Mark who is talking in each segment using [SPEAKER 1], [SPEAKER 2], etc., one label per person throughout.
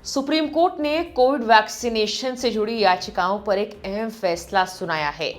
[SPEAKER 1] Supreme court ने Covid vaccination से जुड़ी याचिकाओं पर एक अहम फैसला सुनाया है।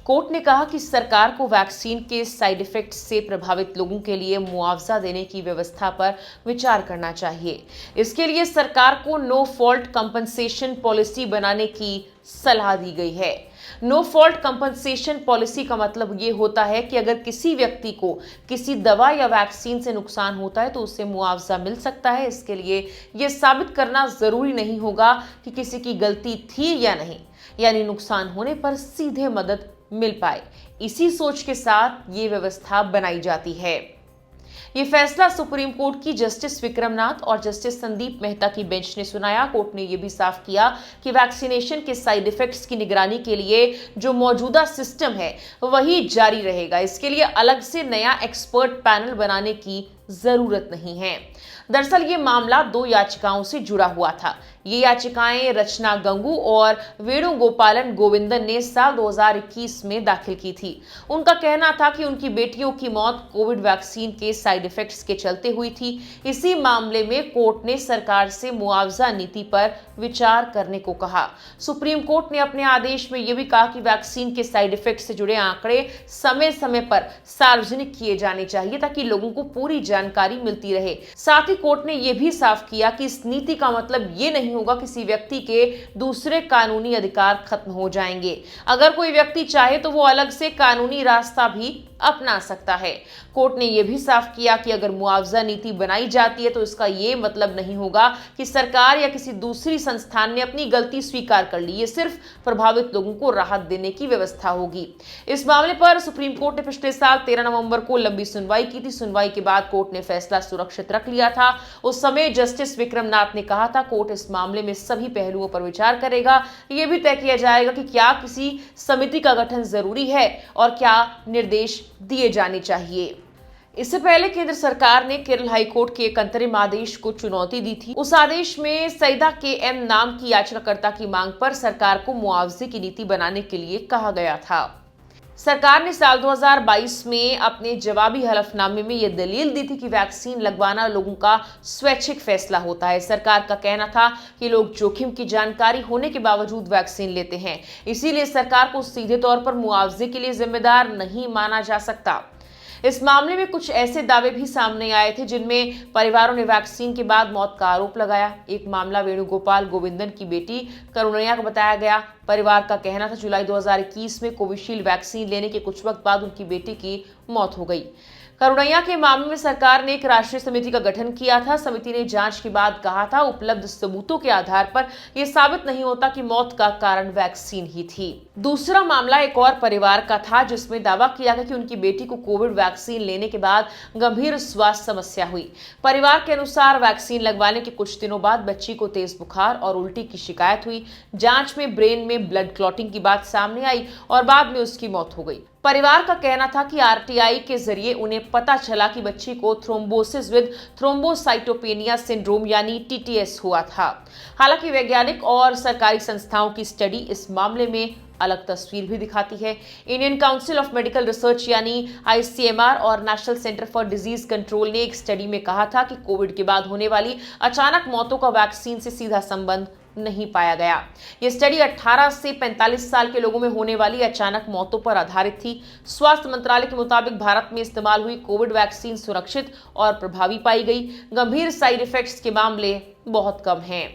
[SPEAKER 1] कोर्ट ने कहा कि सरकार को वैक्सीन के साइड इफेक्ट से प्रभावित लोगों के लिए मुआवजा देने की व्यवस्था पर विचार करना चाहिए। इसके लिए सरकार को नो फॉल्ट कंपनसेशन पॉलिसी बनाने की सलाह दी गई है। नो फॉल्ट कंपनसेशन पॉलिसी का मतलब ये होता है कि अगर किसी व्यक्ति को किसी दवा या वैक्सीन से नुकसान होता है तो उसे मुआवजा मिल सकता है। इसके लिए यह साबित करना जरूरी नहीं होगा कि किसी की गलती थी या नहीं, यानी नुकसान होने पर सीधे मदद मिल पाए। इसी सोच के साथ ये व्यवस्था बनाई जाती है। ये फैसला सुप्रीम कोर्ट की जस्टिस विक्रमनाथ और जस्टिस संदीप मेहता की बेंच ने सुनाया। कोर्ट ने यह भी साफ किया कि वैक्सीनेशन के साइड इफेक्ट्स की निगरानी के लिए जो मौजूदा सिस्टम है वही जारी रहेगा। इसके लिए अलग से नया एक्सपर्ट पैनल बनाने की जरूरत नहीं है। दरअसल ये मामला 2 याचिकाओं से जुड़ा हुआ था। ये याचिकाएं रचना गंगू और वेणुगोपालन गोविंदन ने साल 2021 में दाखिल की थी। उनका कहना था कि उनकी बेटियों की मौत कोविड वैक्सीन के साइड इफेक्ट्स के चलते हुई थी। इसी मामले में कोर्ट ने सरकार से मुआवजा नीति पर विचार करने को कहा। सुप्रीम कोर्ट ने अपने आदेश में यह भी कहा कि वैक्सीन के साइड इफेक्ट से जुड़े आंकड़े समय समय पर सार्वजनिक किए जाने चाहिए ताकि लोगों को पूरी जानकारी मिलती रहे। साथ ही कोर्ट ने यह भी साफ किया कि इस नीति का मतलब ये नहीं होगा किसी व्यक्ति के दूसरे कानूनी अधिकार खत्म हो जाएंगे। अगर कोई व्यक्ति चाहे तो वो अलग से कानूनी रास्ता भी अपना सकता है। कोर्ट ने यह भी साफ किया कि अगर मुआवजा नीति बनाई जाती है तो इसका यह मतलब नहीं होगा कि सरकार या किसी दूसरी संस्थान ने अपनी गलती स्वीकार कर ली। ये सिर्फ प्रभावित लोगों को राहत देने की व्यवस्था होगी। इस मामले पर सुप्रीम कोर्ट ने पिछले साल 13 नवंबर को लंबी सुनवाई की थी। सुनवाई के बाद कोर्ट ने फैसला सुरक्षित रख लिया था। उस समय जस्टिस विक्रमनाथ ने कहा था कोर्ट इस मामले में सभी पहलुओं पर विचार करेगा। यह भी तय किया जाएगा कि क्या किसी समिति का गठन जरूरी है और क्या निर्देश दिए जाने चाहिए। इससे पहले केंद्र सरकार ने केरल हाई कोर्ट के एक अंतरिम आदेश को चुनौती दी थी। उस आदेश में सईदा KM नाम की याचिकाकर्ता की मांग पर सरकार को मुआवजे की नीति बनाने के लिए कहा गया था। सरकार ने साल 2022 में अपने जवाबी हलफनामे में यह दलील दी थी कि वैक्सीन लगवाना लोगों का स्वैच्छिक फैसला होता है। सरकार का कहना था कि लोग जोखिम की जानकारी होने के बावजूद वैक्सीन लेते हैं, इसीलिए सरकार को सीधे तौर पर मुआवजे के लिए जिम्मेदार नहीं माना जा सकता। इस मामले में कुछ ऐसे दावे भी सामने आए थे जिनमें परिवारों ने वैक्सीन के बाद मौत का आरोप लगाया। एक मामला वेणुगोपाल गोविंदन की बेटी करुणैया का बताया गया। परिवार का कहना था जुलाई 2021 में कोविशील्ड वैक्सीन लेने के कुछ वक्त बाद उनकी बेटी की मौत हो गई। करुणैया के मामले में सरकार ने एक राष्ट्रीय समिति का गठन किया था। समिति ने जांच के बाद कहा था उपलब्ध सबूतों के आधार पर यह साबित नहीं होता कि मौत का कारण वैक्सीन ही थी। दूसरा मामला एक और परिवार का था जिसमें दावा किया गया कि उनकी बेटी को कोविड वैक्सीन लेने के बाद गंभीर स्वास्थ्य समस्या हुई। परिवार के अनुसार वैक्सीन लगवाने के कुछ दिनों बाद बच्ची को तेज बुखार और उल्टी की शिकायत हुई। जांच में ब्रेन में ब्लड क्लॉटिंग की बात सामने आई और बाद में उसकी मौत हो गई। परिवार का कहना था कि RTI के जरिए उन्हें पता चला कि बच्ची को थ्रोम्बोसिस विद थ्रोम्बोसाइटोपेनिया सिंड्रोम यानी TTS हुआ था। हालांकि वैज्ञानिक और सरकारी संस्थाओं की स्टडी इस मामले में अलग तस्वीर भी दिखाती है। Indian council of medical research यानी ICMR और national centre for disease control ने एक स्टडी में कहा था कि कोविड के बाद होने वाली अचानक मौतों का वैक्सीन से सीधा संबंध नहीं पाया गया। यह स्टडी 18 से 45 साल के लोगों में होने वाली अचानक मौतों पर आधारित थी। स्वास्थ्य मंत्रालय के मुताबिक भारत में इस्तेमाल हुई कोविड वैक्सीन सुरक्षित और प्रभावी पाई गई। गंभीर साइड इफेक्ट्स के मामले बहुत कम हैं।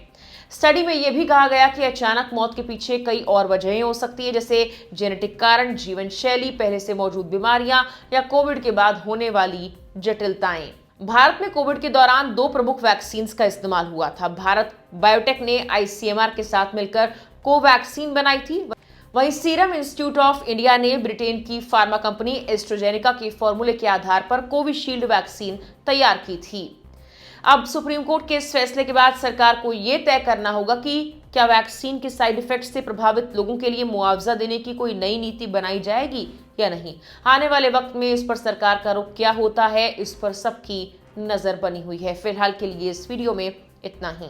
[SPEAKER 1] स्टडी में यह भी कहा गया कि अचानक मौत के पीछे कई और वजहें हो सकती है, जैसे जेनेटिक कारण, जीवन शैली, पहले से मौजूद बीमारियां या कोविड के बाद होने वाली जटिलताएं। भारत में कोविड के दौरान 2 प्रमुख वैक्सीन का इस्तेमाल हुआ था। भारत बायोटेक ने ICMR के साथ मिलकर कोवैक्सीन बनाई थी। वहीं सीरम इंस्टीट्यूट ऑफ इंडिया ने ब्रिटेन की फार्मा कंपनी एस्ट्राजेनेका के फॉर्मूले के आधार पर कोविशील्ड वैक्सीन तैयार की थी। अब सुप्रीम कोर्ट के इस फैसले के बाद सरकार को यह तय करना होगा कि क्या वैक्सीन के साइड इफेक्ट से प्रभावित लोगों के लिए मुआवजा देने की कोई नई नीति बनाई जाएगी या नहीं। आने वाले वक्त में इस पर सरकार का रुख क्या होता है, इस पर सबकी नजर बनी हुई है। फिलहाल के लिए इस वीडियो में इतना ही।